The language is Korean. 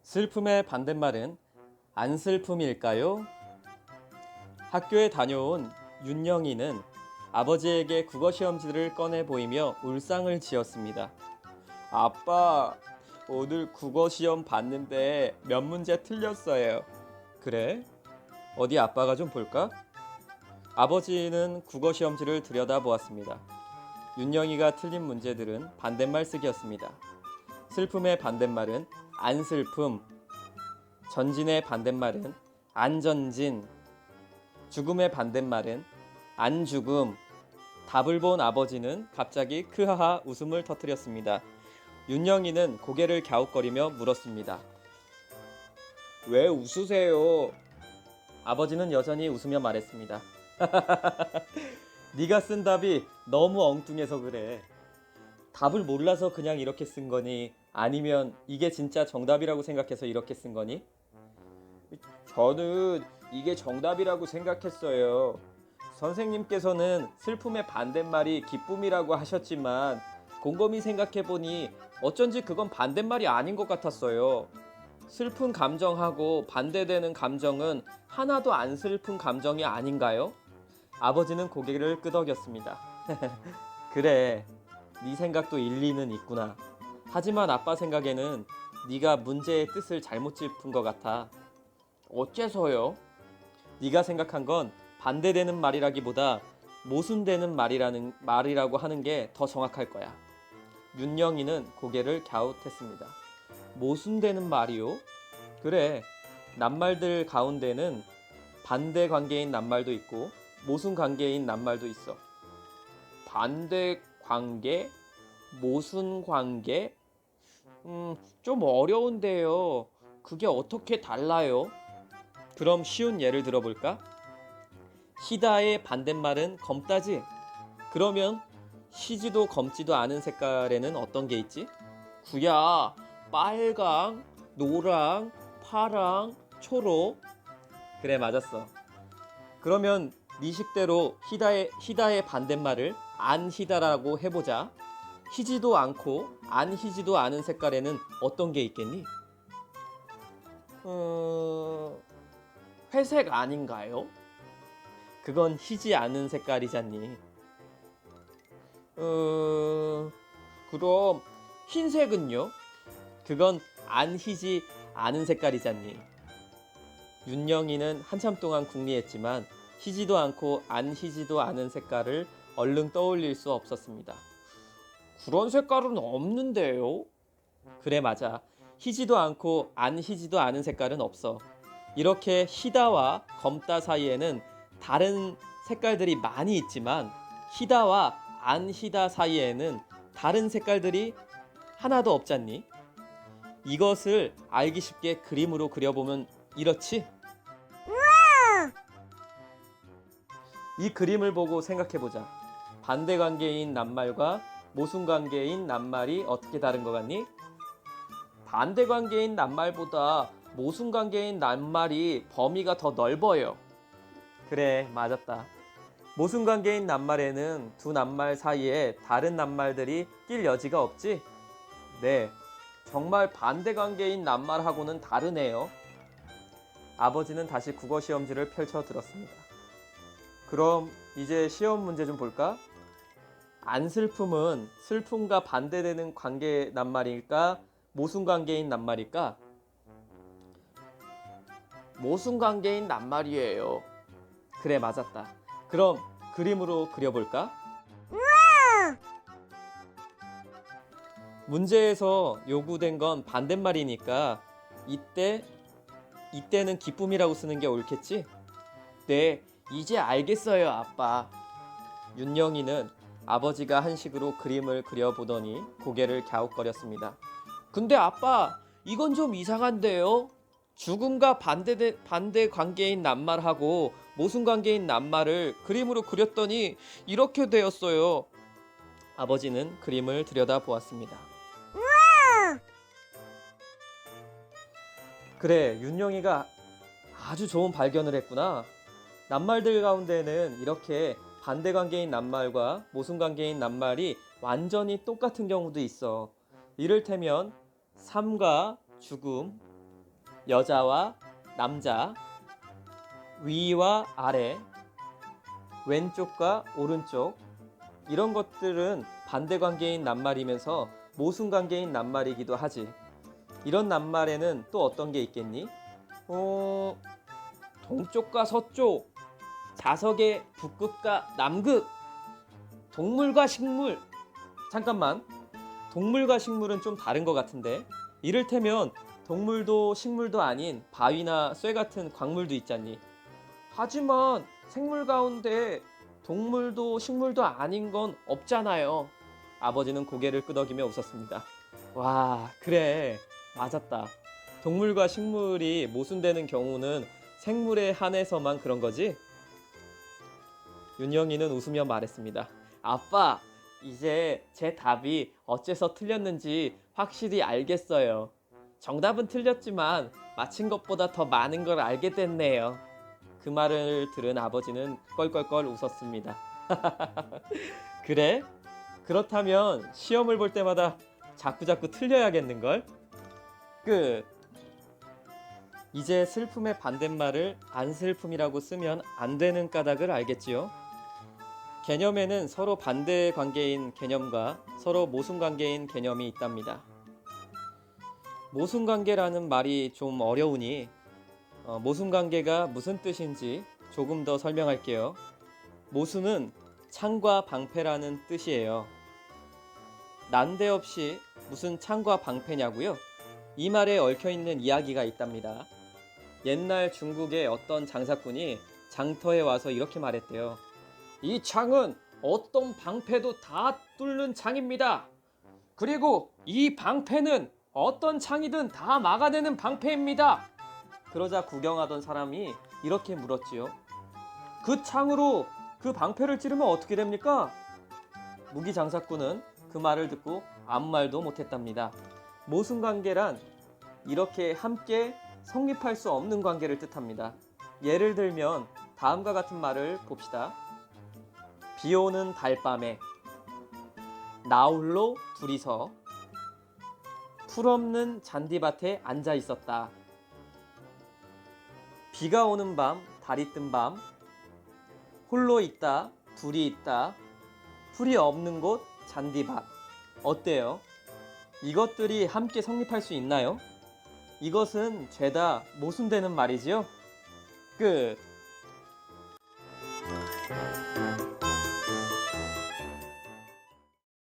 슬픔의 반대말은 안 슬픔일까요? 학교에 다녀온 윤영이는 아버지에게 국어시험지를 꺼내 보이며 울상을 지었습니다. 아빠, 오늘 국어시험 봤는데 몇 문제 틀렸어요. 그래? 어디 아빠가 좀 볼까? 아버지는 국어시험지를 들여다보았습니다. 윤영이가 틀린 문제들은 반대말 쓰기였습니다. 슬픔의 반대말은 안슬픔, 전진의 반대말은 안전진, 죽음의 반대말은 안죽음. 답을 본 아버지는 갑자기 크하하 웃음을 터뜨렸습니다. 윤영이는 고개를 갸웃거리며 물었습니다. 왜 웃으세요? 아버지는 여전히 웃으며 말했습니다. 네가 쓴 답이 너무 엉뚱해서 그래. 답을 몰라서 그냥 이렇게 쓴 거니? 아니면 이게 진짜 정답이라고 생각해서 이렇게 쓴 거니? 저는 이게 정답이라고 생각했어요. 선생님께서는 슬픔의 반대말이 기쁨이라고 하셨지만 곰곰이 생각해보니 어쩐지 그건 반대말이 아닌 것 같았어요. 슬픈 감정하고 반대되는 감정은 하나도 안 슬픈 감정이 아닌가요? 아버지는 고개를 끄덕였습니다. 그래, 네 생각도 일리는 있구나. 하지만 아빠 생각에는 네가 문제의 뜻을 잘못 짚은 것 같아. 어째서요? 네가 생각한 건 반대되는 말이라기보다 모순되는 말이라고 하는 게 더 정확할 거야. 윤영이는 고개를 갸웃했습니다. 모순되는 말이요? 그래, 낱말들 가운데는 반대 관계인 낱말도 있고 모순 관계인 낱말도 있어. 반대 관계? 모순 관계? 좀 어려운데요. 그게 어떻게 달라요? 그럼 쉬운 예를 들어볼까? 시다의 반대말은 검다지? 그러면 시지도 검지도 않은 색깔에는 어떤 게 있지? 구야, 빨강, 노랑, 파랑, 초록. 그래, 맞았어. 그러면 네 식대로 희다의 반대말을 안희다라고 해보자. 희지도 않고 안 희지도 않은 색깔에는 어떤 게 있겠니? 회색 아닌가요? 그건 희지 않은 색깔이잖니. 그럼 흰색은요? 그건 안 희지 않은 색깔이잖니. 윤영이는 한참 동안 궁리했지만 희지도 않고 안 희지도 않은 색깔을 얼른 떠올릴 수 없었습니다. 그런 색깔은 없는데요? 그래, 맞아. 희지도 않고 안 희지도 않은 색깔은 없어. 이렇게 희다와 검다 사이에는 다른 색깔들이 많이 있지만 희다와 안 희다 사이에는 다른 색깔들이 하나도 없잖니? 이것을 알기 쉽게 그림으로 그려보면 이렇지? 이 그림을 보고 생각해보자. 반대관계인 낱말과 모순관계인 낱말이 어떻게 다른 것 같니? 반대관계인 낱말보다 모순관계인 낱말이 범위가 더 넓어요. 그래, 맞았다. 모순관계인 낱말에는 두 낱말 사이에 다른 낱말들이 낄 여지가 없지? 네, 정말 반대관계인 낱말하고는 다르네요. 아버지는 다시 국어시험지를 펼쳐 들었습니다. 그럼 이제 시험 문제 좀 볼까? 안슬픔은 슬픔과 반대되는 관계 낱말일까? 모순관계인 낱말일까? 모순관계인 낱말이에요. 그래, 맞았다. 그럼 그림으로 그려볼까? 문제에서 요구된 건 반대말이니까 이때는 기쁨이라고 쓰는 게 옳겠지? 네, 이제 알겠어요, 아빠. 윤영이는 아버지가 한 식으로 그림을 그려보더니 고개를 갸웃거렸습니다. 근데 아빠, 이건 좀 이상한데요? 죽음과 반대 관계인 낱말하고 모순 관계인 낱말을 그림으로 그렸더니 이렇게 되었어요. 아버지는 그림을 들여다보았습니다. 그래, 윤영이가 아주 좋은 발견을 했구나. 낱말들 가운데는 이렇게 반대 관계인 낱말과 모순 관계인 낱말이 완전히 똑같은 경우도 있어. 이를테면 삶과 죽음, 여자와 남자, 위와 아래, 왼쪽과 오른쪽, 이런 것들은 반대 관계인 낱말이면서 모순 관계인 낱말이기도 하지. 이런 낱말에는 또 어떤 게 있겠니? 동쪽과 서쪽, 자석의 북극과 남극, 동물과 식물. 잠깐만, 동물과 식물은 좀 다른 것 같은데. 이를테면 동물도 식물도 아닌 바위나 쇠 같은 광물도 있잖니. 하지만 생물 가운데 동물도 식물도 아닌 건 없잖아요. 아버지는 고개를 끄덕이며 웃었습니다. 와, 그래. 맞았다. 동물과 식물이 모순되는 경우는 생물에 한해서만 그런 거지? 윤영이는 웃으며 말했습니다. 아빠, 이제 제 답이 어째서 틀렸는지 확실히 알겠어요. 정답은 틀렸지만 맞힌 것보다 더 많은 걸 알게 됐네요. 그 말을 들은 아버지는 껄껄껄 웃었습니다. 그래? 그렇다면 시험을 볼 때마다 자꾸자꾸 틀려야겠는걸? 끝. 이제 슬픔의 반대말을 안슬픔이라고 쓰면 안 되는 까닭을 알겠지요? 개념에는 서로 반대 관계인 개념과 서로 모순 관계인 개념이 있답니다. 모순 관계라는 말이 좀 어려우니 모순 관계가 무슨 뜻인지 조금 더 설명할게요. 모순은 창과 방패라는 뜻이에요. 난데없이 무슨 창과 방패냐고요? 이 말에 얽혀있는 이야기가 있답니다. 옛날 중국의 어떤 장사꾼이 장터에 와서 이렇게 말했대요. 이 창은 어떤 방패도 다 뚫는 창입니다. 그리고 이 방패는 어떤 창이든 다 막아내는 방패입니다. 그러자 구경하던 사람이 이렇게 물었지요. 그 창으로 그 방패를 찌르면 어떻게 됩니까? 무기 장사꾼은 그 말을 듣고 아무 말도 못했답니다. 모순관계란 이렇게 함께 성립할 수 없는 관계를 뜻합니다. 예를 들면 다음과 같은 말을 봅시다. 비 오는 달밤에 나홀로 둘이서 풀없는 잔디밭에 앉아 있었다. 비가 오는 밤, 달이 뜬 밤, 홀로 있다, 둘이 있다, 풀이 없는 곳, 잔디밭. 어때요? 이것들이 함께 성립할 수 있나요? 이것은 죄다 모순되는 말이지요? 끝.